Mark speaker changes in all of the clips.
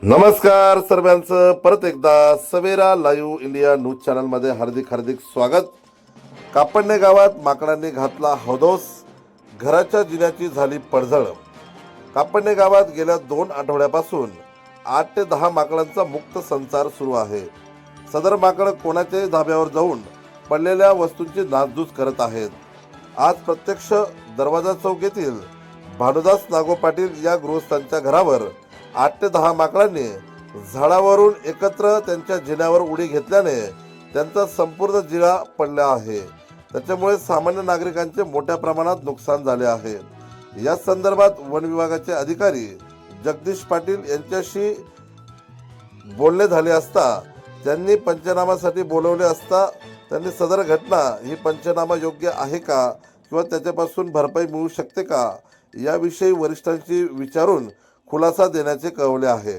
Speaker 1: नमस्कार सर्वांचं परत एकदा सवेरा लाईव्ह इंडिया न्यूज चॅनलमध्ये हार्दिक हार्दिक स्वागत। कापडणे गावात माकडांनी घातला हौदोस, घराच्या जिन्याची झाली पडझड। कापडणे गावात गेल्या 2 आठवड्यापासून 8 ते 10 माकडांचा मुक्त संचार सुरू आहे। सदर माकड कोणाच्याही धाब्यावर जाऊन पडलेल्या वस्तूंची नासधूस करत आहेत। आज प्रत्यक्ष दरवाजा चौक येथील भानुदास नागो पाटील या गृहस्थांच्या घरावर 8 ते 10 माकडांनी झाडावरून एकत्र त्यांच्या जिन्यावर उडी घेतल्याने त्यांचा संपूर्ण जिना पडला आहे। त्याच्यामुळे सामान्य नागरिकांचे मोठ्या प्रमाणात नुकसान झाले आहे। या संदर्भात वन विभागाचे अधिकारी जगदीश पाटील यांच्याशी बोलणे झाले असता त्यांनी पंचनामासाठी बोलवले असता त्यांनी सदर घटना ही पंचनामा योग्य आहे का किंवा त्याच्यापासून भरपाई मिळू शकते का याविषयी वरिष्ठांशी विचारून खुलासा देण्याचे कळवले आहे।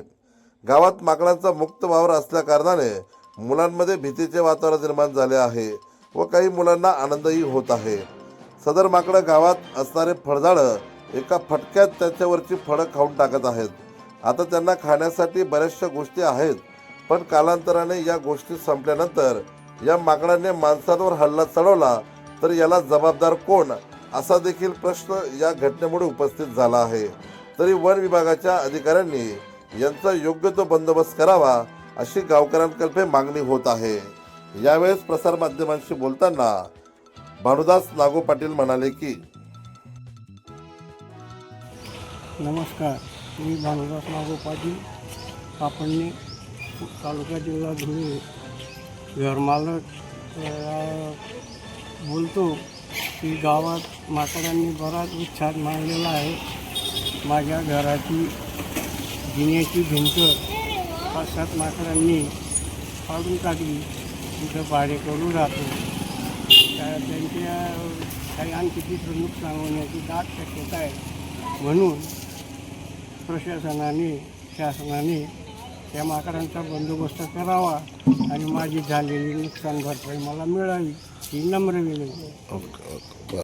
Speaker 1: गावात माकडांचा मुक्त वावर असल्या कारणाने मुलांमध्ये भीतीचे वातावरण निर्माण झाले आहे व काही मुलांना आनंदही होत आहे। सदर माकडं गावात असणारे फळझाडं एका फटक्यात त्याच्यावरची फळं खाऊन टाकत आहेत। आता त्यांना खाण्यासाठी बऱ्याचशा गोष्टी आहेत, पण कालांतराने या गोष्टी संपल्यानंतर या माकडांनी माणसांवर हल्ला चढवला तर याला जबाबदार कोण असा देखील प्रश्न या घटनेमुळे उपस्थित झाला आहे। तरी वन विभागाच्या अधिकाऱ्यांनी यांचा योग्य तो बंदोबस्त करावा अशी गावकऱ्यांतर्फे मागणी होत आहे। यावेळेस प्रसार माध्यमांशी बोलताना भानुदास नागो पाटील म्हणाले की
Speaker 2: नमस्कार, मी भानुदास नागो पाटील, कापडणे तालुका जिल्हा धुळे घरमालक बोलतो की गावात माकडांनी बराच उच्छाद मांडलेला आहे। माझ्या घराची जिन्याची भिंत 5-7 माकडांनी फाडून टाकली। तिथं भाडेकरू राहतो, त्यांच्या काही आणखी तिथं नुकसान होण्याची दाट शक्यता आहे। म्हणून प्रशासनाने शासनाने त्या माकडांचा बंदोबस्त करावा आणि माझी झालेली नुकसान भरपाई मला मिळावी ही नम्र विनंती।